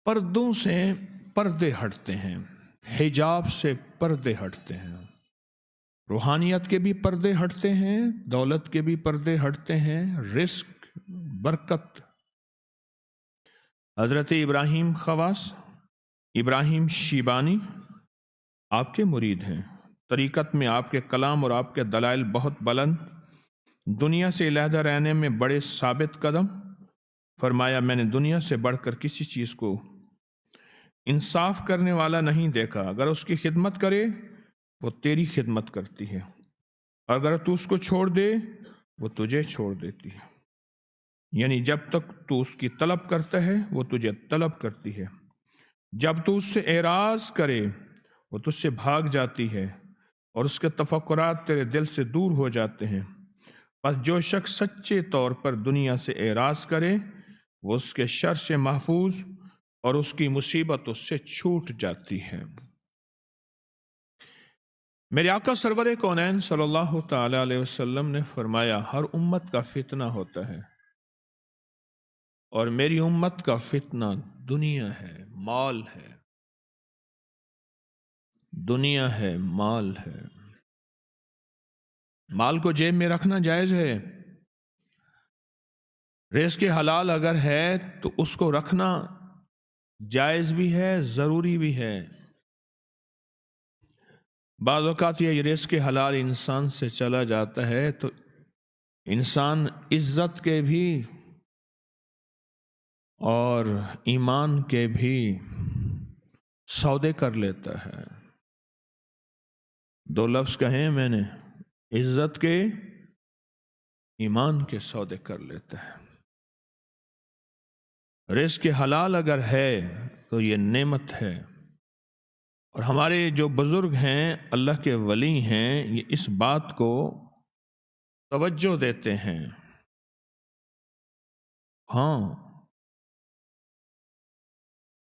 پردوں سے پردے ہٹتے ہیں، حجاب سے پردے ہٹتے ہیں، روحانیت کے بھی پردے ہٹتے ہیں، دولت کے بھی پردے ہٹتے ہیں، رزق، برکت۔ حضرت ابراہیم خواص، ابراہیم شیبانی آپ کے مرید ہیں، طریقت میں آپ کے کلام اور آپ کے دلائل بہت بلند، دنیا سے علیحدہ رہنے میں بڑے ثابت قدم۔ فرمایا میں نے دنیا سے بڑھ کر کسی چیز کو انصاف کرنے والا نہیں دیکھا، اگر اس کی خدمت کرے وہ تیری خدمت کرتی ہے، اور اگر تو اس کو چھوڑ دے وہ تجھے چھوڑ دیتی ہے، یعنی جب تک تو اس کی طلب کرتا ہے وہ تجھے طلب کرتی ہے، جب تو اس سے اعراض کرے وہ تجھ سے بھاگ جاتی ہے، اور اس کے تفکرات تیرے دل سے دور ہو جاتے ہیں۔ بس جو شخص سچے طور پر دنیا سے اعراض کرے وہ اس کے شر سے محفوظ اور اس کی مصیبت اس سے چھوٹ جاتی ہے۔ میرے آقا سرور کونین صلی اللہ تعالی علیہ وسلم نے فرمایا ہر امت کا فتنہ ہوتا ہے، اور میری امت کا فتنہ دنیا ہے، مال ہے، دنیا ہے، مال ہے۔ مال کو جیب میں رکھنا جائز ہے، رزق حلال اگر ہے تو اس کو رکھنا جائز بھی ہے، ضروری بھی ہے۔ بعض اوقات یہ رزق حلال انسان سے چلا جاتا ہے تو انسان عزت کے بھی اور ایمان کے بھی سودے کر لیتا ہے۔ دو لفظ کہیں میں نے، عزت کے، ایمان کے سودے کر لیتا ہے۔ رزق حلال اگر ہے تو یہ نعمت ہے، اور ہمارے جو بزرگ ہیں، اللہ کے ولی ہیں، یہ اس بات کو توجہ دیتے ہیں۔ ہاں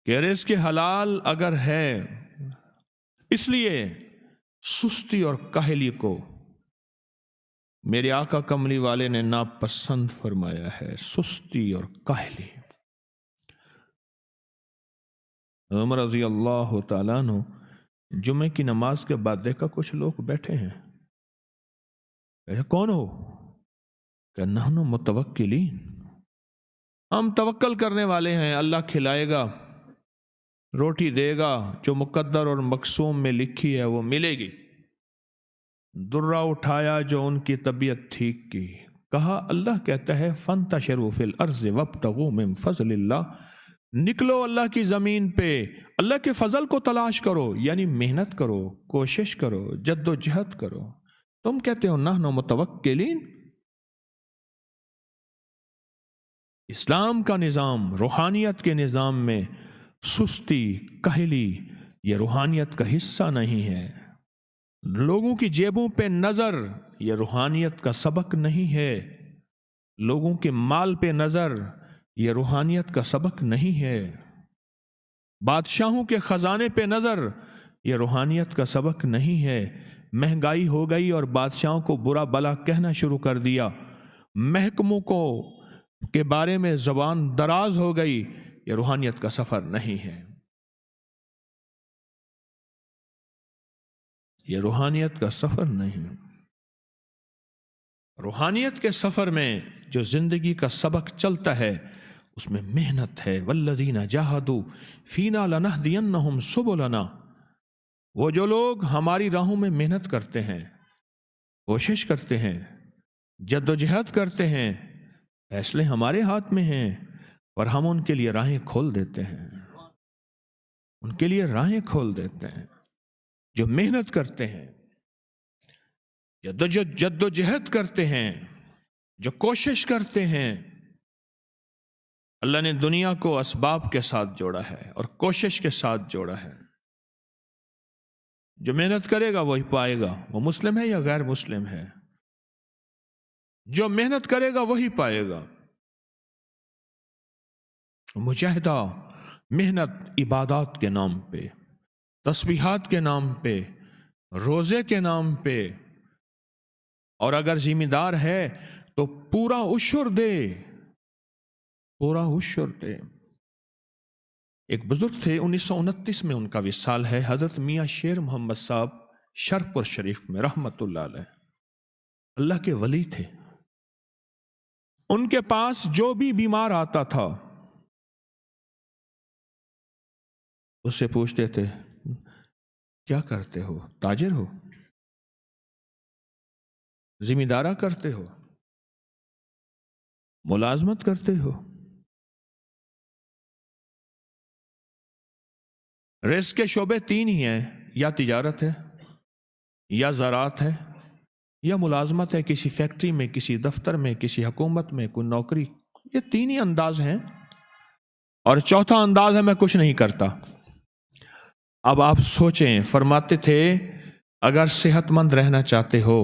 کہ رزق حلال اگر ہے، اس لیے سستی اور کاہلی کو میرے آقا کملی والے نے ناپسند فرمایا ہے، سستی اور کاہلی۔ عمر رضی اللہ تعالیٰ عنہ جمعے کی نماز کے بعد دیکھا کچھ لوگ بیٹھے ہیں، کہا کون ہو؟ کہ نحن متوکلین، ہم توکل کرنے والے ہیں، اللہ کھلائے گا، روٹی دے گا، جو مقدر اور مقسوم میں لکھی ہے وہ ملے گی۔ درہ اٹھایا جو ان کی طبیعت ٹھیک کی، کہا اللہ کہتا ہے فانتشروا فی الارض وابتغوا من فضل اللہ، نکلو اللہ کی زمین پہ، اللہ کے فضل کو تلاش کرو، یعنی محنت کرو، کوشش کرو، جد و جہد کرو۔ تم کہتے ہو نحن متوکلین۔ اسلام کا نظام، روحانیت کے نظام میں سستی، کاہلی یہ روحانیت کا حصہ نہیں ہے۔ لوگوں کی جیبوں پہ نظر یہ روحانیت کا سبق نہیں ہے، لوگوں کے مال پہ نظر یہ روحانیت کا سبق نہیں ہے، بادشاہوں کے خزانے پہ نظر یہ روحانیت کا سبق نہیں ہے۔ مہنگائی ہو گئی اور بادشاہوں کو برا بلا کہنا شروع کر دیا، محکموں کو کے بارے میں زبان دراز ہو گئی، یہ روحانیت کا سفر نہیں ہے، یہ روحانیت کا سفر نہیں۔ روحانیت کے سفر میں جو زندگی کا سبق چلتا ہے اس میں محنت ہے، والذین جاہدوا فینا لنہدینہم سبلنا، وہ جو لوگ ہماری راہوں میں محنت کرتے ہیں، کوشش کرتے ہیں، جد و جہد کرتے ہیں، فیصلے ہمارے ہاتھ میں ہیں، اور ہم ان کے لیے راہیں کھول دیتے ہیں، ان کے لیے راہیں کھول دیتے ہیں۔ جو محنت کرتے ہیں، جد و جہد کرتے ہیں، جو کوشش کرتے ہیں، اللہ نے دنیا کو اسباب کے ساتھ جوڑا ہے اور کوشش کے ساتھ جوڑا ہے۔ جو محنت کرے گا وہی پائے گا، وہ مسلم ہے یا غیر مسلم ہے، جو محنت کرے گا وہی پائے گا۔ مجاہدہ، محنت عبادات کے نام پہ، تسبیحات کے نام پہ، روزے کے نام پہ، اور اگر ذمہ دار ہے تو پورا عشر دے، پورا عشر دے۔ ایک بزرگ تھے، 1929 میں ان کا وصال ہے، حضرت میاں شیر محمد صاحب شرپور شریف میں رحمت اللہ علیہ، اللہ کے ولی تھے۔ ان کے پاس جو بھی بیمار آتا تھا اس سے پوچھتے تھے کیا کرتے ہو؟ تاجر ہو؟ ذمہ دارہ کرتے ہو؟ ملازمت کرتے ہو؟ رزق کے شعبے تین ہی ہیں، یا تجارت ہے، یا زراعت ہے، یا ملازمت ہے کسی فیکٹری میں، کسی دفتر میں، کسی حکومت میں، کوئی نوکری۔ یہ تین ہی انداز ہیں، اور چوتھا انداز ہے میں کچھ نہیں کرتا۔ اب آپ سوچیں، فرماتے تھے اگر صحت مند رہنا چاہتے ہو،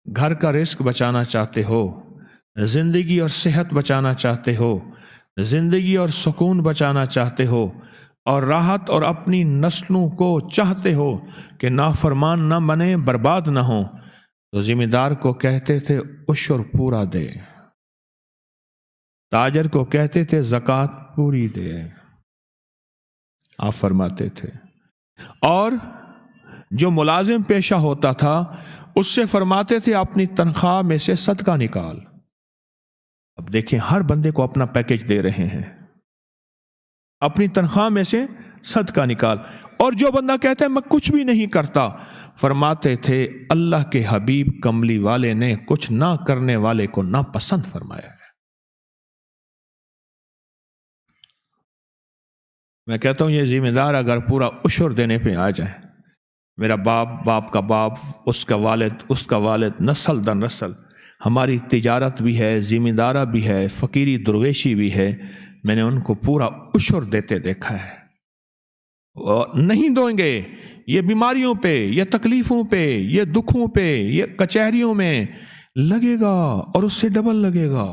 گھر کا رزق بچانا چاہتے ہو، زندگی اور صحت بچانا چاہتے ہو، زندگی اور سکون بچانا چاہتے ہو، اور راحت اور اپنی نسلوں کو چاہتے ہو کہ نافرمان نہ بنے، برباد نہ ہو، تو ذمہ دار کو کہتے تھے عشر پورا دے، تاجر کو کہتے تھے زکوٰۃ پوری دے، آپ فرماتے تھے۔ اور جو ملازم پیشہ ہوتا تھا اس سے فرماتے تھے اپنی تنخواہ میں سے صدقہ نکال۔ اب دیکھیں، ہر بندے کو اپنا پیکج دے رہے ہیں، اپنی تنخواہ میں سے صدقہ نکال۔ اور جو بندہ کہتا ہے میں کچھ بھی نہیں کرتا، فرماتے تھے اللہ کے حبیب کملی والے نے کچھ نہ کرنے والے کو ناپسند فرمایا ہے۔ میں کہتا ہوں یہ ذمہ دار اگر پورا عشر دینے پہ آ جائے، میرا باپ، باپ کا باپ، اس کا والد، اس کا والد، نسل در نسل، ہماری تجارت بھی ہے، ذمہ دارہ بھی ہے، فقیری درویشی بھی ہے، میں نے ان کو پورا عشر دیتے دیکھا ہے۔ نہیں دیں گے، یہ بیماریوں پہ، یہ تکلیفوں پہ، یہ دکھوں پہ، یہ کچہریوں میں لگے گا اور اس سے ڈبل لگے گا۔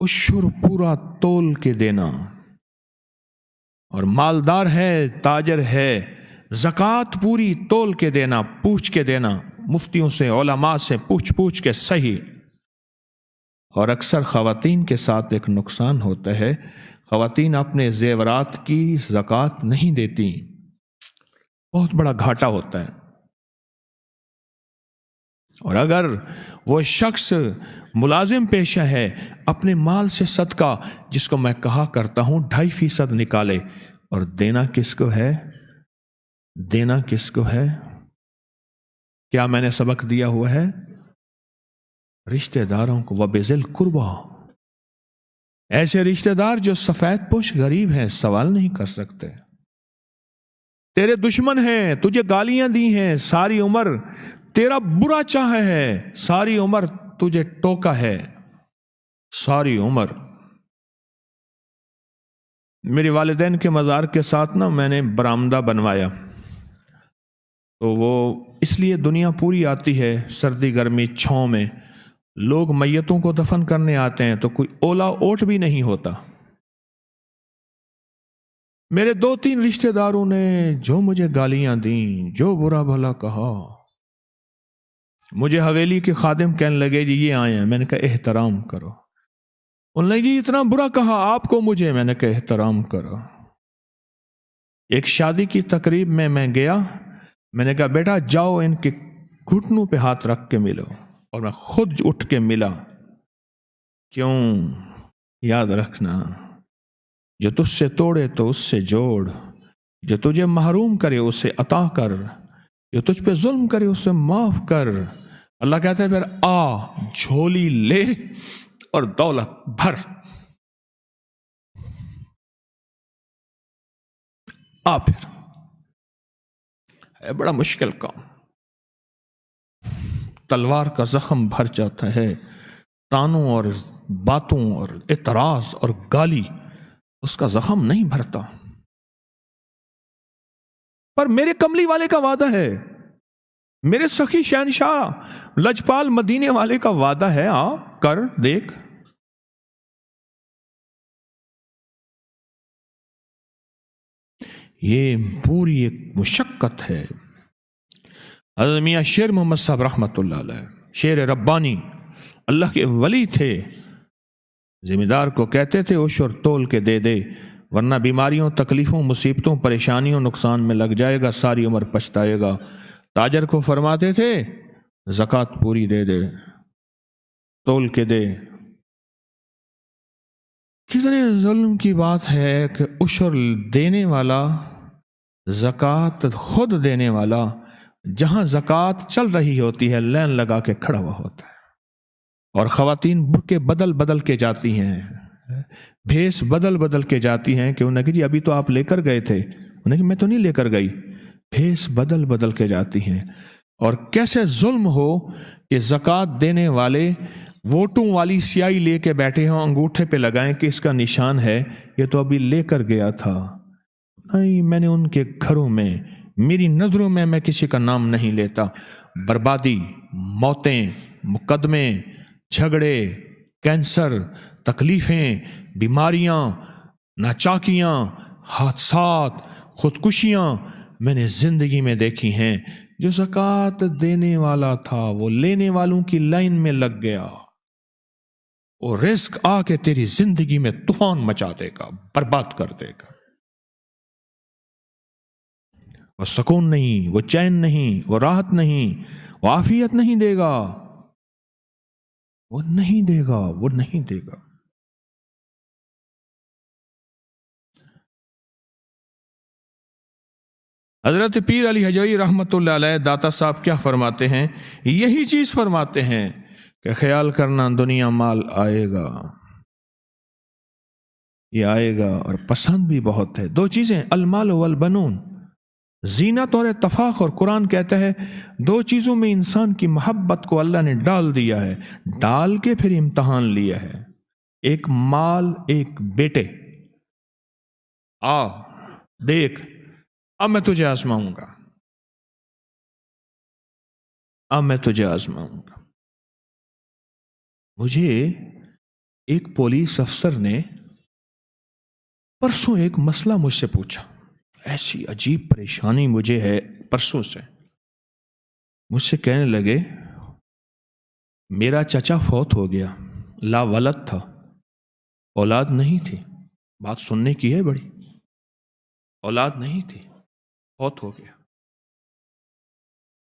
عشر پورا تول کے دینا، اور مالدار ہے، تاجر ہے، زکوٰۃ پوری تول کے دینا، پوچھ کے دینا، مفتیوں سے، علماء سے پوچھ کے صحیح۔ اور اکثر خواتین کے ساتھ ایک نقصان ہوتا ہے، خواتین اپنے زیورات کی زکوٰۃ نہیں دیتی، بہت بڑا گھاٹا ہوتا ہے۔ اور اگر وہ شخص ملازم پیشہ ہے، اپنے مال سے صدقہ، جس کو میں کہا کرتا ہوں 2.5% نکالے، اور دینا کس کو ہے؟ دینا کس کو ہے؟ کیا میں نے سبق دیا ہوا ہے؟ رشتہ داروں کو، وبذل قربا، ایسے رشتہ دار جو سفید پوش غریب ہیں، سوال نہیں کر سکتے، تیرے دشمن ہیں، تجھے گالیاں دی ہیں، ساری عمر تیرا برا چاہا ہے، ساری عمر تجھے ٹوکا ہے، ساری عمر۔ میرے والدین کے مزار کے ساتھ میں نے برآمدہ بنوایا، تو وہ اس لیے دنیا پوری آتی ہے، سردی گرمی چھاؤں میں لوگ میتوں کو دفن کرنے آتے ہیں تو کوئی اولا اوٹ بھی نہیں ہوتا۔ میرے 2-3 رشتہ داروں نے جو مجھے گالیاں دیں، جو برا بھلا کہا، مجھے حویلی کے خادم کہنے لگے جی یہ آئے ہیں، میں نے کہا احترام کرو۔ انہوں نے جی اتنا برا کہا آپ کو مجھے، میں نے کہا احترام کرو۔ ایک شادی کی تقریب میں گیا، میں نے کہا بیٹا جاؤ ان کے گھٹنوں پہ ہاتھ رکھ کے ملو، اور میں خود اٹھ کے ملا۔ کیوں؟ یاد رکھنا، جو تجھ سے توڑے تو اس سے جوڑ، جو تجھے محروم کرے اسے عطا کر، جو تجھ پہ ظلم کرے اسے معاف کر۔ اللہ کہتا ہے پھر آ جھولی لے اور دولت بھر، آ پھر۔ ہے بڑا مشکل کام، تلوار کا زخم بھر جاتا ہے، تانوں اور باتوں اور اعتراض اور گالی، اس کا زخم نہیں بھرتا۔ پر میرے کملی والے کا وعدہ ہے، میرے سخی شہنشاہ لجپال مدینے والے کا وعدہ ہے، آ کر دیکھ۔ یہ پوری ایک مشقت ہے۔ حضرت میاں شیر محمد صاحب رحمۃ اللہ علیہ، شیر ربانی، اللہ کے ولی تھے، ذمہ دار کو کہتے تھے عشر تول کے دے دے، ورنہ بیماریوں، تکلیفوں، مصیبتوں، پریشانیوں، نقصان میں لگ جائے گا، ساری عمر پچھتائے گا۔ تاجر کو فرماتے تھے زکوٰۃ پوری دے دے، تول کے دے۔ کتنے ظلم کی بات ہے کہ عشر دینے والا، زکوٰۃ خود دینے والا، جہاں زکوٰۃ چل رہی ہوتی ہے لائن لگا کے کھڑا ہوا ہوتا ہے، اور خواتین برقعے بدل بدل کے جاتی ہیں، بھیس بدل بدل کے جاتی ہیں کہ انہیں کہ جی ابھی تو آپ لے کر گئے تھے، انہیں کہ میں تو نہیں لے کر گئی، بھیس بدل بدل کے جاتی ہیں۔ اور کیسے ظلم ہو کہ زکوٰۃ دینے والے ووٹوں والی سیاہی لے کے بیٹھے ہوں، انگوٹھے پہ لگائیں کہ اس کا نشان ہے، یہ تو ابھی لے کر گیا تھا۔ نہیں، میں نے ان کے گھروں میں، میری نظروں میں کسی کا نام نہیں لیتا۔ بربادی، موتیں، مقدمے، جھگڑے، کینسر، تکلیفیں، بیماریاں، ناچاکیاں، حادثات، خودکشیاں میں نے زندگی میں دیکھی ہیں۔ جو زکوٰۃ دینے والا تھا وہ لینے والوں کی لائن میں لگ گیا، وہ رزق آ کے تیری زندگی میں طوفان مچا دے گا، برباد کر دے گا۔ وہ سکون نہیں، وہ چین نہیں، وہ راحت نہیں، وہ عافیت نہیں دے گا، وہ نہیں دے گا، وہ نہیں دے گا۔ حضرت پیر علی حجوی رحمۃ اللہ علیہ داتا صاحب کیا فرماتے ہیں؟ یہی چیز فرماتے ہیں کہ خیال کرنا دنیا مال آئے گا، یہ آئے گا، اور پسند بھی بہت ہے۔ دو چیزیں، المال والبنون، زینت اور اتفاق۔ اور قرآن کہتا ہے دو چیزوں میں انسان کی محبت کو اللہ نے ڈال دیا ہے، ڈال کے پھر امتحان لیا ہے، ایک مال، ایک بیٹے۔ آ دیکھ، اب میں تجھے آزماؤں گا، اب میں تجھے آزماؤں گا۔ مجھے ایک پولیس افسر نے پرسوں ایک مسئلہ مجھ سے پوچھا، ایسی عجیب پریشانی مجھے ہے پرسوں سے۔ مجھ سے کہنے لگے میرا چچا فوت ہو گیا، لا ولد تھا، اولاد نہیں تھی، بات سننے کی ہے بڑی، اولاد نہیں تھی، فوت ہو گیا،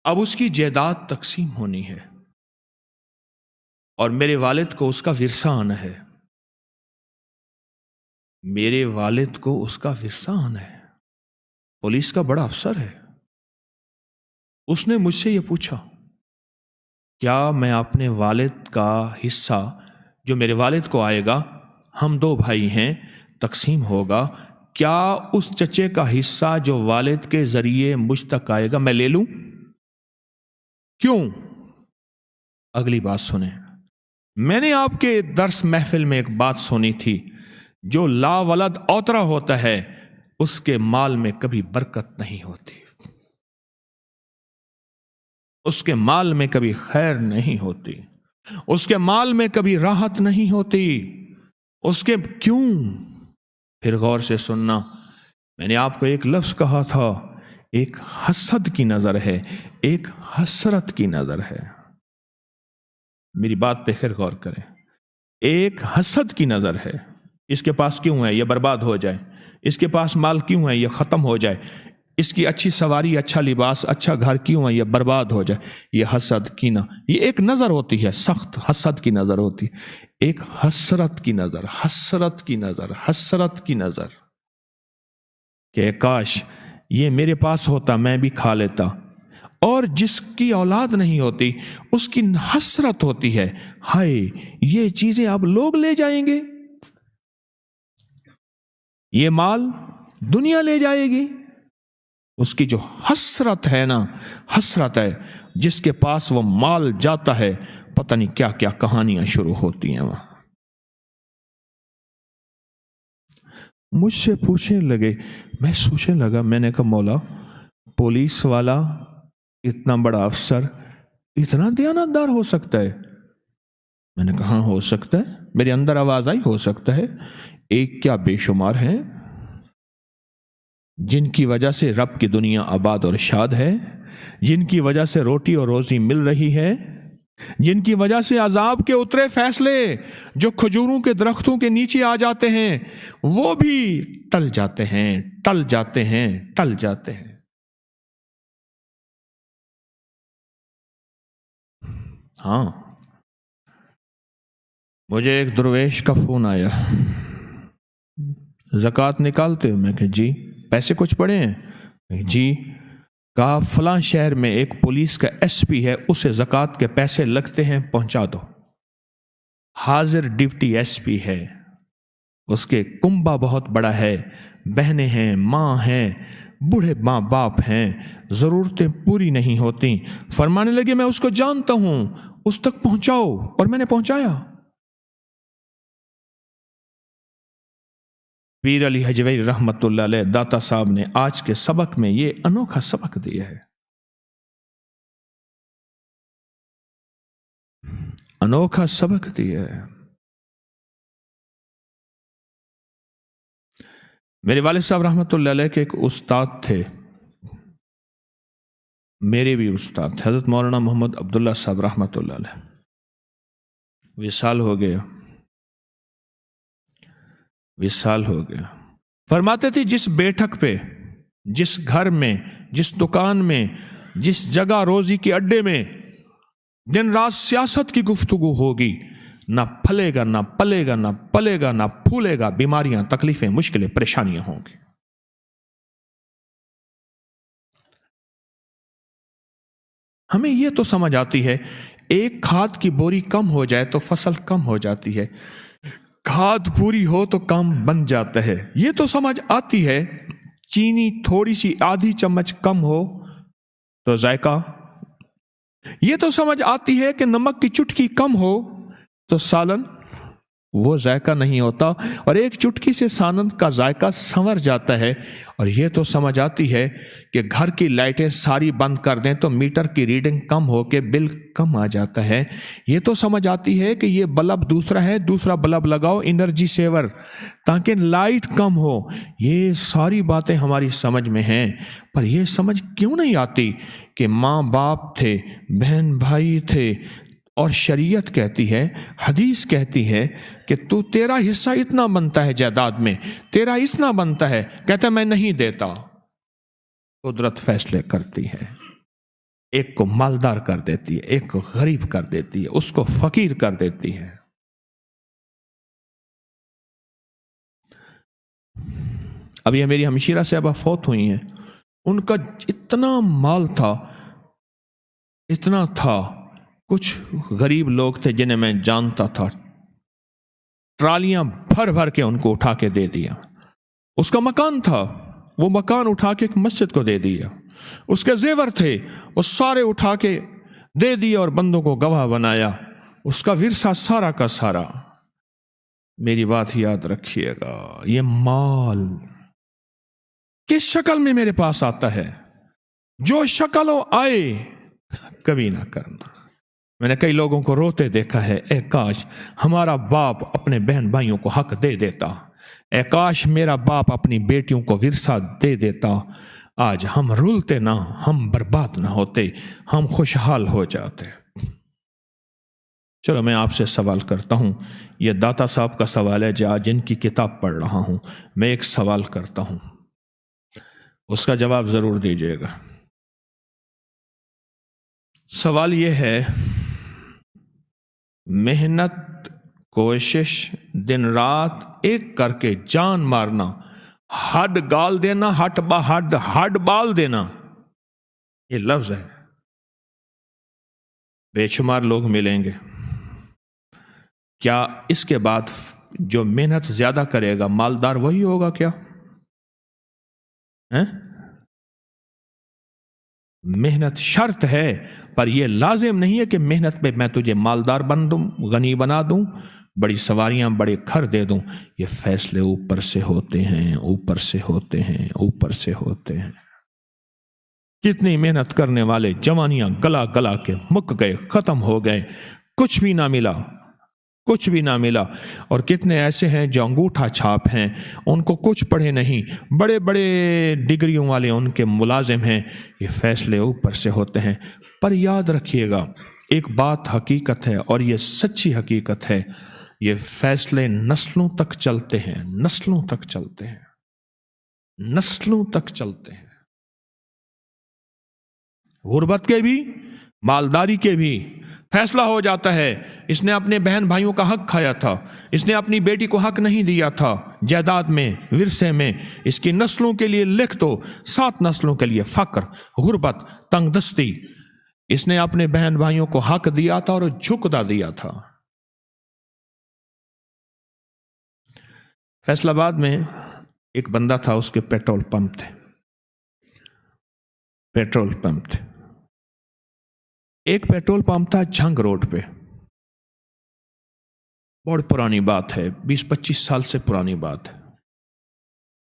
اب اس کی جائیداد تقسیم ہونی ہے، اور میرے والد کو اس کا ورثہ آنا ہے، میرے والد کو اس کا ورثہ آنا ہے۔ پولیس کا بڑا افسر ہے، اس نے مجھ سے یہ پوچھا کیا میں اپنے والد کا حصہ جو میرے والد کو آئے گا، ہم دو بھائی ہیں، تقسیم ہوگا، کیا اس چچے کا حصہ جو والد کے ذریعے مجھ تک آئے گا میں لے لوں؟ کیوں؟ اگلی بات سنیں۔ میں نے آپ کے درس محفل میں ایک بات سنی تھی، جو لا ولد اوترا ہوتا ہے اس کے مال میں کبھی برکت نہیں ہوتی، اس کے مال میں کبھی خیر نہیں ہوتی، اس کے مال میں کبھی راحت نہیں ہوتی، اس کے کیوں؟ پھر غور سے سننا، میں نے آپ کو ایک لفظ کہا تھا، ایک حسد کی نظر ہے، ایک حسرت کی نظر ہے۔ میری بات پہ پھر غور کریں، ایک حسد کی نظر ہے، اس کے پاس کیوں ہے یہ برباد ہو جائے، اس کے پاس مال کیوں ہے یہ ختم ہو جائے، اس کی اچھی سواری، اچھا لباس، اچھا گھر کیوں ہے یہ برباد ہو جائے، یہ حسد کینہ، یہ ایک نظر ہوتی ہے، سخت حسد کی نظر ہوتی ہے، ایک حسرت کی نظر، حسرت کی نظر، حسرت کی نظر کہ کاش یہ میرے پاس ہوتا میں بھی کھا لیتا۔ اور جس کی اولاد نہیں ہوتی اس کی حسرت ہوتی ہے، ہائے یہ چیزیں اب لوگ لے جائیں گے، یہ مال دنیا لے جائے گی، اس کی جو حسرت ہے نا، حسرت ہے، جس کے پاس وہ مال جاتا ہے پتہ نہیں کیا کیا کہانیاں شروع ہوتی ہیں وہاں۔ مجھ سے پوچھنے لگے، میں سوچنے لگا، میں نے کہا مولا، پولیس والا اتنا بڑا افسر اتنا دیانتدار ہو سکتا ہے؟ میں نے کہا ہاں ہو سکتا ہے، میرے اندر آواز آئی ہو سکتا ہے، ایک کیا بے شمار ہیں جن کی وجہ سے رب کی دنیا آباد اور شاد ہے، جن کی وجہ سے روٹی اور روزی مل رہی ہے، جن کی وجہ سے عذاب کے اترے فیصلے جو کھجوروں کے درختوں کے نیچے آ جاتے ہیں وہ بھی ٹل جاتے ہیں، ٹل جاتے ہیں، ٹل جاتے ہیں۔ ہاں، مجھے ایک درویش کا فون آیا، زکوٰۃ نکالتے ہو؟ میں کہ جی۔ پیسے کچھ پڑے ہیں؟ جی۔ کہا فلاں شہر میں ایک پولیس کا ایس پی ہے، اسے زکوٰۃ کے پیسے لگتے ہیں، پہنچا دو۔ حاضر ڈپٹی ایس پی ہے، اس کے کنبہ بہت بڑا ہے، بہنیں ہیں، ماں ہیں، بوڑھے ماں باپ ہیں، ضرورتیں پوری نہیں ہوتی۔ فرمانے لگے میں اس کو جانتا ہوں، اس تک پہنچاؤ، اور میں نے پہنچایا۔ پیر علی حجویری رحمت اللہ علیہ داتا صاحب نے آج کے سبق میں یہ انوکھا سبق دیا ہے، انوکھا سبق دیا ہے۔ میرے والد صاحب رحمت اللہ علیہ کے ایک استاد تھے، میرے بھی استاد تھے، حضرت مولانا محمد عبداللہ صاحب رحمت اللہ علیہ، وصال ہو گیا، وصال ہو گیا۔ فرماتے تھے جس بیٹھک پہ، جس گھر میں، جس دکان میں، جس جگہ روزی کے اڈے میں دن رات سیاست کی گفتگو ہوگی، نہ پھلے گا، نہ پلے گا، نہ پلے گا، نہ پھولے گا، بیماریاں، تکلیفیں، مشکلیں، پریشانیاں ہوں گی۔ ہمیں یہ تو سمجھ آتی ہے ایک کھاد کی بوری کم ہو جائے تو فصل کم ہو جاتی ہے، کھاد پوری ہو تو کام بن جاتا ہے، یہ تو سمجھ آتی ہے۔ چینی تھوڑی سی آدھی چمچ کم ہو تو ذائقہ، یہ تو سمجھ آتی ہے کہ نمک کی چٹکی کم ہو تو سالن وہ ذائقہ نہیں ہوتا، اور ایک چٹکی سے سالن کا ذائقہ سنور جاتا ہے۔ اور یہ تو سمجھ آتی ہے کہ گھر کی لائٹیں ساری بند کر دیں تو میٹر کی ریڈنگ کم ہو کے بل کم آ جاتا ہے۔ یہ تو سمجھ آتی ہے کہ یہ بلب دوسرا ہے، دوسرا بلب لگاؤ، انرجی سیور، تاکہ لائٹ کم ہو۔ یہ ساری باتیں ہماری سمجھ میں ہیں، پر یہ سمجھ کیوں نہیں آتی کہ ماں باپ تھے، بہن بھائی تھے، اور شریعت کہتی ہے، حدیث کہتی ہے کہ تیرا حصہ اتنا بنتا ہے جائیداد میں، تیرا اتنا بنتا ہے، کہتا ہے میں نہیں دیتا۔ قدرت فیصلے کرتی ہے، ایک کو مالدار کر دیتی ہے، ایک کو غریب کر دیتی ہے، اس کو فقیر کر دیتی ہے۔ اب یہ میری ہمشیرہ صاحبہ فوت ہوئی ہیں، ان کا اتنا مال تھا، اتنا تھا، کچھ غریب لوگ تھے جنہیں میں جانتا تھا، ٹرالیاں بھر بھر کے ان کو اٹھا کے دے دیا۔ اس کا مکان تھا، وہ مکان اٹھا کے ایک مسجد کو دے دیا۔ اس کے زیور تھے، وہ سارے اٹھا کے دے دیے اور بندوں کو گواہ بنایا۔ اس کا ورثہ سارا کا سارا۔ میری بات یاد رکھیے گا، یہ مال کس شکل میں میرے پاس آتا ہے، جو شکل ہو آئے کبھی نہ کرنا۔ میں نے کئی لوگوں کو روتے دیکھا ہے، اے کاش ہمارا باپ اپنے بہن بھائیوں کو حق دے دیتا، اے کاش میرا باپ اپنی بیٹیوں کو ورثہ دے دیتا، آج ہم رولتے نہ، ہم برباد نہ ہوتے، ہم خوشحال ہو جاتے۔ چلو میں آپ سے سوال کرتا ہوں، یہ داتا صاحب کا سوال ہے جن کی کتاب پڑھ رہا ہوں، میں ایک سوال کرتا ہوں، اس کا جواب ضرور دیجیے گا۔ سوال یہ ہے، محنت، کوشش، دن رات ایک کر کے جان مارنا، ہڈ گال دینا، ہڈ بال دینا، یہ لفظ ہے، بے شمار لوگ ملیں گے، کیا اس کے بعد جو محنت زیادہ کرے گا مالدار وہی ہوگا کیا؟ محنت شرط ہے، پر یہ لازم نہیں ہے کہ محنت پہ میں تجھے مالدار بن دوں، غنی بنا دوں، بڑی سواریاں، بڑے گھر دے دوں۔ یہ فیصلے اوپر سے ہوتے ہیں، اوپر سے ہوتے ہیں، اوپر سے ہوتے ہیں۔ کتنی محنت کرنے والے جوانیاں گلا گلا کے مک گئے، ختم ہو گئے، کچھ بھی نہ ملا، کچھ بھی نہ ملا۔ اور کتنے ایسے ہیں جو انگوٹھا چھاپ ہیں، ان کو کچھ پڑھے نہیں، بڑے بڑے ڈگریوں والے ان کے ملازم ہیں۔ یہ فیصلے اوپر سے ہوتے ہیں، پر یاد رکھیے گا ایک بات حقیقت ہے اور یہ سچی حقیقت ہے، یہ فیصلے نسلوں تک چلتے ہیں، نسلوں تک چلتے ہیں، نسلوں تک چلتے ہیں، غربت کے بھی، مالداری کے بھی فیصلہ ہو جاتا ہے۔ اس نے اپنے بہن بھائیوں کا حق کھایا تھا، اس نے اپنی بیٹی کو حق نہیں دیا تھا جائیداد میں، ورثے میں، اس کی نسلوں کے لیے لکھ دو، 7 نسلوں کے لیے فقر، غربت، تنگ دستی۔ اس نے اپنے بہن بھائیوں کو حق دیا تھا اور جھکا دیا تھا۔ فیصل آباد میں ایک بندہ تھا، اس کے پیٹرول پمپ تھے، پیٹرول پمپ تھے۔ ایک پیٹرول پمپ تھا جھنگ روڈ پہ، بہت پرانی بات ہے، 20-25 سال سے پرانی بات ہے،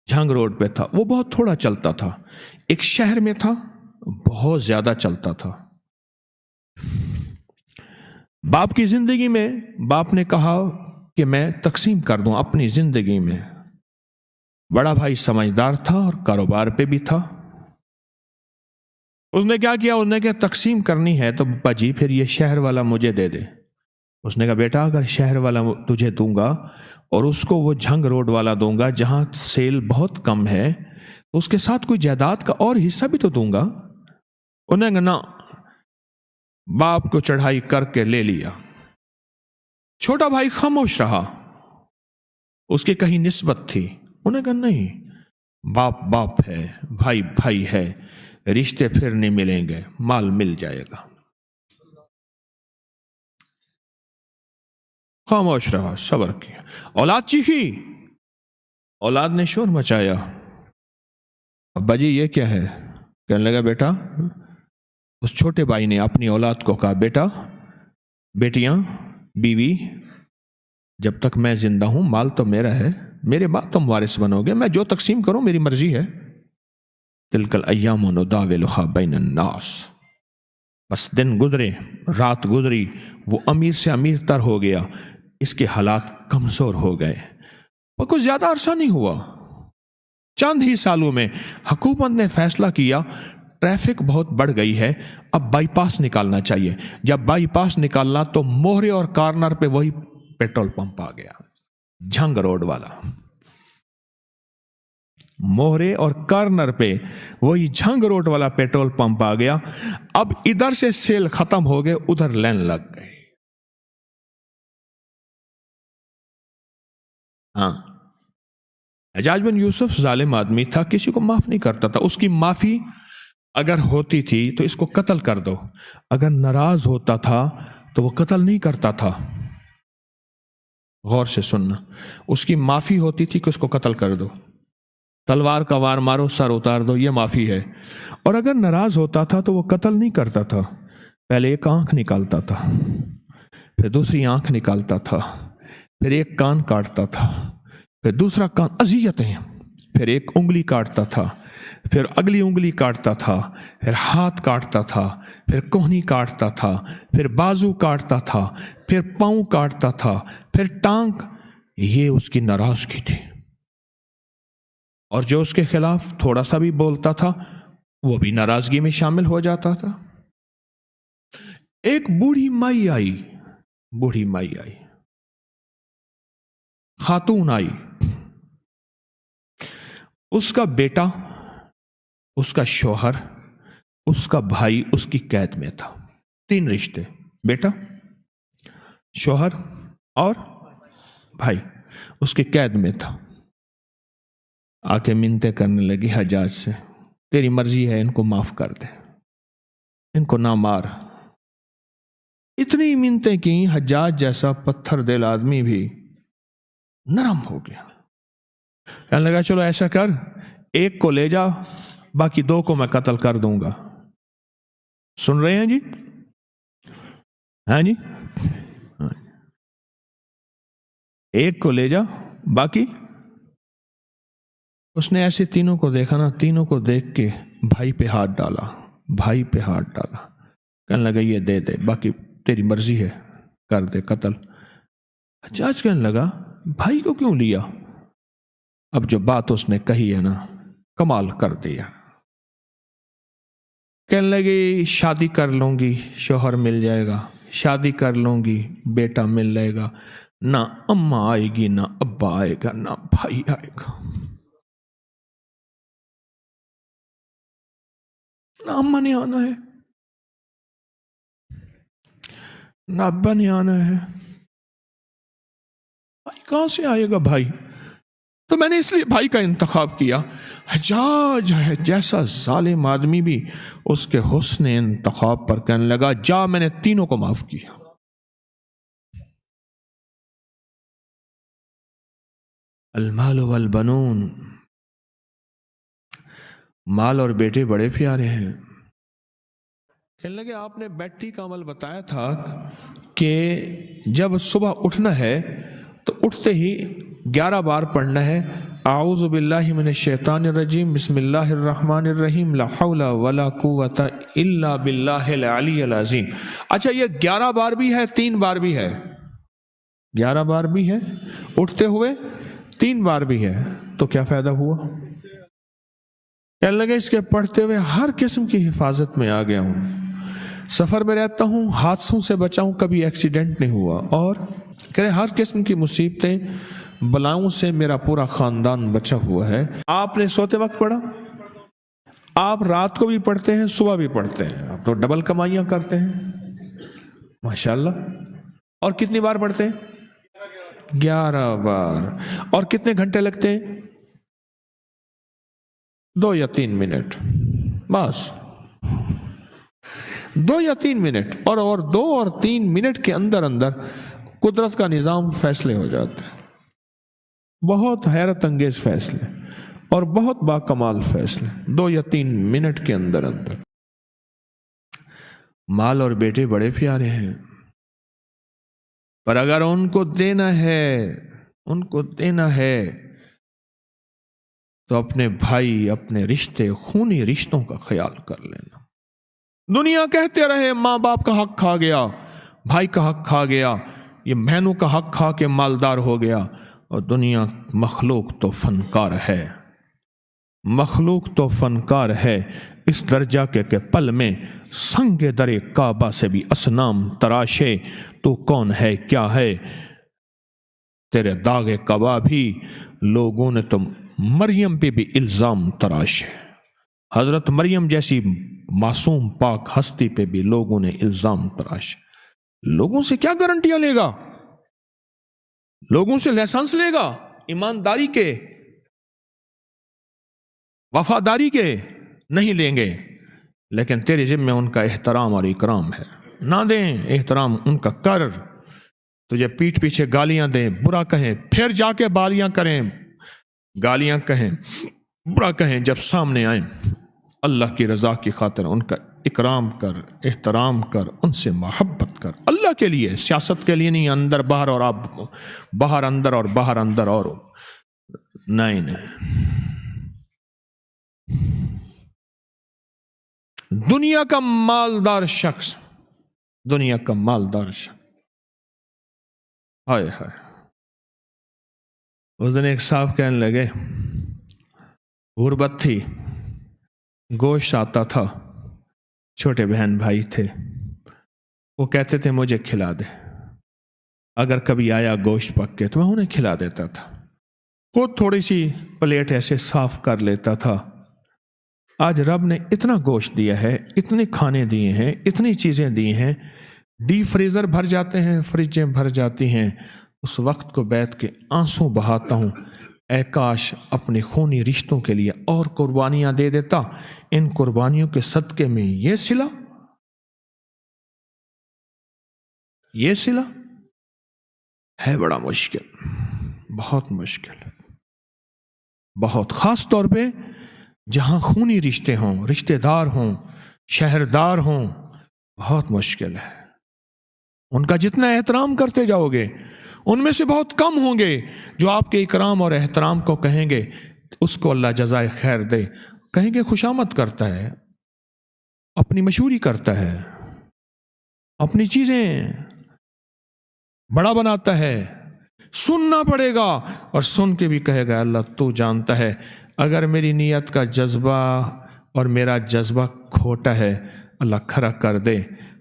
جھنگ روڈ پہ تھا۔ وہ بہت تھوڑا چلتا تھا، ایک شہر میں تھا، بہت زیادہ چلتا تھا۔ باپ کی زندگی میں باپ نے کہا کہ میں تقسیم کر دوں اپنی زندگی میں۔ بڑا بھائی سمجھدار تھا اور کاروبار پہ بھی تھا۔ اس نے کیا کیا، اس نے کہا تقسیم کرنی ہے تو پپا جی پھر یہ شہر والا مجھے دے دے۔ اس نے کہا بیٹا اگر شہر والا تجھے دوں گا اور اس کو وہ جھنگ روڈ والا دوں گا جہاں سیل بہت کم ہے، تو اس کے ساتھ کوئی جائیداد کا اور حصہ بھی تو دوں گا۔ انہوں نے کہا نا، باپ کو چڑھائی کر کے لے لیا۔ چھوٹا بھائی خاموش رہا، اس کی کہیں نسبت تھی۔ انہوں نے کہا نہیں، باپ باپ ہے، بھائی بھائی ہے، رشتے پھر نہیں ملیں گے، مال مل جائے گا۔ خاموش رہا، صبر کیا۔ اولاد چیخی، اولاد نے شور مچایا، ابا جی یہ کیا ہے؟ کہنے لگا بیٹا، اس چھوٹے بھائی نے اپنی اولاد کو کہا بیٹا، بیٹیاں، بیوی، جب تک میں زندہ ہوں مال تو میرا ہے، میرے بعد تم وارث بنو گے، میں جو تقسیم کروں میری مرضی ہے۔ تلک الایام نداولها بین الناس، بس دن گزرے، رات گزری، وہ امیر سے امیر تر ہو گیا، اس کے حالات کمزور ہو گئے۔ اور کچھ زیادہ عرصہ نہیں ہوا، چند ہی سالوں میں حکومت نے فیصلہ کیا ٹریفک بہت بڑھ گئی ہے، اب بائی پاس نکالنا چاہیے۔ جب بائی پاس نکالنا تو موہرے اور کارنر پہ وہی پیٹرول پمپ آ گیا، جھنگ روڈ والا۔ موہرے اور کارنر پہ وہی جھنگ روڈ والا پیٹرول پمپ آ گیا۔ اب ادھر سے سیل ختم ہو گئے، ادھر لین لگ گئی۔ ہاں، حجاج بن یوسف ظالم آدمی تھا، کسی کو معاف نہیں کرتا تھا۔ اس کی معافی اگر ہوتی تھی تو اس کو قتل کر دو، اگر ناراض ہوتا تھا تو وہ قتل نہیں کرتا تھا۔ غور سے سننا، اس کی معافی ہوتی تھی کہ اس کو قتل کر دو، تلوار کا وار مارو، سر اتار دو، یہ معافی ہے۔ اور اگر ناراض ہوتا تھا تو وہ قتل نہیں کرتا تھا، پہلے ایک آنکھ نکالتا تھا، پھر دوسری آنکھ نکالتا تھا، پھر ایک کان کاٹتا تھا، پھر دوسرا کان، اذیتیں، پھر ایک انگلی کاٹتا تھا، پھر اگلی انگلی کاٹتا تھا، پھر ہاتھ کاٹتا تھا، پھر کوہنی کاٹتا تھا، پھر بازو کاٹتا تھا، پھر پاؤں کاٹتا تھا، پھر ٹانگ۔ یہ اس کی ناراضگی تھی۔ اور جو اس کے خلاف تھوڑا سا بھی بولتا تھا وہ بھی ناراضگی میں شامل ہو جاتا تھا۔ ایک بوڑھی مائی آئی، بوڑھی مائی آئی، خاتون آئی، اس کا بیٹا، اس کا شوہر، اس کا بھائی اس کی قید میں تھا۔ 3 رشتے، بیٹا، شوہر اور بھائی اس کی قید میں تھا۔ آ کے منتیں کرنے لگی حجاج سے، تیری مرضی ہے، ان کو معاف کر دے، ان کو نہ مار۔ اتنی منتیں کی، حجاج جیسا پتھر دل آدمی بھی نرم ہو گیا۔ کہنے لگا چلو ایسا کر، ایک کو لے جا، باقی 2 کو میں قتل کر دوں گا۔ سن رہے ہیں جی؟ ہاں جی، ایک کو لے جا، باقی۔ اس نے ایسے تینوں کو دیکھا نا، تینوں کو دیکھ کے بھائی پہ ہاتھ ڈالا، بھائی پہ ہاتھ ڈالا، کہنے لگا یہ دے دے، باقی تیری مرضی ہے، کر دے قتل۔ حجاج کہنے لگا بھائی کو کیوں لیا؟ اب جو بات اس نے کہی ہے نا، کمال کر دیا۔ کہنے لگی شادی کر لوں گی شوہر مل جائے گا، شادی کر لوں گی بیٹا مل جائے گا، نہ اماں آئے گی نہ ابا آئے گا نہ بھائی آئے گا، نہ اماں نے آنا ہے نہ ابا نے آنا ہے، بھائی کہاں سے آئے گا بھائی؟ تو میں نے اس لیے بھائی کا انتخاب کیا۔ حجاج ہے جیسا ظالم آدمی بھی اس کے حسن انتخاب پر کہنے لگا جا میں نے تینوں کو معاف کیا۔ المال والبنون، مال اور بیٹے بڑے پیارے ہیں۔ کہنے لگے آپ نے بیٹی کا عمل بتایا تھا کہ جب صبح اٹھنا ہے تو اٹھتے ہی 11 بار پڑھنا ہے اعوذ باللہ من الشیطان الرجیم بسم اللہ الرحمن الرحیم لا حول ولا قوت الا باللہ العلی العظیم۔ اچھا یہ 11 بار بھی ہے 3 بار بھی ہے؟ 11 بار بھی ہے، اٹھتے ہوئے 3 بار بھی ہے، تو کیا فائدہ ہوا؟ کہنے لگے اس کے پڑھتے ہوئے ہر قسم کی حفاظت میں آ گیا ہوں، سفر میں رہتا ہوں، حادثوں سے بچا ہوں، کبھی ایکسیڈنٹ نہیں ہوا، اور کہہ رہے ہر قسم کی مصیبتیں بلاؤں سے میرا پورا خاندان بچا ہوا ہے۔ آپ نے سوتے وقت پڑھا، آپ رات کو بھی پڑھتے ہیں صبح بھی پڑھتے ہیں، آپ تو ڈبل کمائیاں کرتے ہیں ماشاءاللہ۔ اور کتنی بار پڑھتے ہیں؟ 11 بار۔ اور کتنے گھنٹے لگتے ہیں؟ 2 یا 3 منٹ، بس 2 یا 3 منٹ، اور 2 اور 3 منٹ کے اندر قدرت کا نظام فیصلے ہو جاتے ہیں، بہت حیرت انگیز فیصلے اور بہت باکمال فیصلے 2 یا 3 منٹ کے اندر۔ مال اور بیٹے بڑے پیارے ہیں، پر اگر ان کو دینا ہے تو اپنے بھائی، اپنے رشتے، خونی رشتوں کا خیال کر لینا۔ دنیا کہتے رہے ماں باپ کا حق کھا گیا، بھائی کا حق کھا گیا، یہ بہنوں کا حق کھا کے مالدار ہو گیا، اور دنیا مخلوق تو فنکار ہے، مخلوق تو فنکار ہے اس درجہ کے کہ پل میں سنگ در کعبہ سے بھی اصنام تراشے، تو کون ہے کیا ہے تیرے داغ کباب بھی، لوگوں نے تو مریم پہ بھی الزام تراشے، حضرت مریم جیسی معصوم پاک ہستی پہ بھی لوگوں نے الزام تراشے۔ لوگوں سے کیا گارنٹیاں لے گا؟ لوگوں سے لائسنس لے گا ایمانداری کے، وفاداری کے؟ نہیں لیں گے، لیکن تیرے ذمہ ان کا احترام اور اکرام ہے، نہ دیں احترام ان کا کر، تجھے پیٹھ پیچھے گالیاں دیں، برا کہیں، پھر جا کے بالیاں کریں، گالیاں کہیں، برا کہیں، جب سامنے آئیں اللہ کی رضا کی خاطر ان کا اکرام کر، احترام کر، ان سے محبت کر، اللہ کے لیے، سیاست کے لیے نہیں، اندر باہر اور آپ باہر اندر اور باہر اندر اور نہیں۔ دنیا کا مالدار شخص ہائے ہائے، اس دن ایک صاحب کہنے لگے غربت تھی، گوشت آتا تھا، چھوٹے بہن بھائی تھے، وہ کہتے تھے مجھے کھلا دے، اگر کبھی آیا گوشت پک کے تو میں انہیں کھلا دیتا تھا، خود تھوڑی سی پلیٹ ایسے صاف کر لیتا تھا۔ آج رب نے اتنا گوشت دیا ہے، اتنے کھانے دیے ہیں، اتنی چیزیں دی ہیں، ڈی فریزر بھر جاتے ہیں، فریجیں بھر جاتی ہیں، اس وقت کو بیٹھ کے آنسو بہاتا ہوں، اے کاش اپنے خونی رشتوں کے لیے اور قربانیاں دے دیتا، ان قربانیوں کے صدقے میں یہ صلہ ہے بڑا مشکل، بہت مشکل، بہت، خاص طور پہ جہاں خونی رشتے ہوں، رشتے دار ہوں، شہردار ہوں، بہت مشکل ہے۔ ان کا جتنا احترام کرتے جاؤ گے ان میں سے بہت کم ہوں گے جو آپ کے اکرام اور احترام کو کہیں گے اس کو اللہ جزائے خیر دے، کہیں گے خوشامد کرتا ہے، اپنی مشہوری کرتا ہے، اپنی چیزیں بڑا بناتا ہے، سننا پڑے گا، اور سن کے بھی کہے گا اللہ تو جانتا ہے، اگر میری نیت کا جذبہ اور میرا جذبہ کھوٹا ہے، اللہ کھڑا کر دے،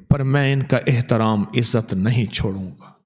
پر میں ان کا احترام عزت نہیں چھوڑوں گا۔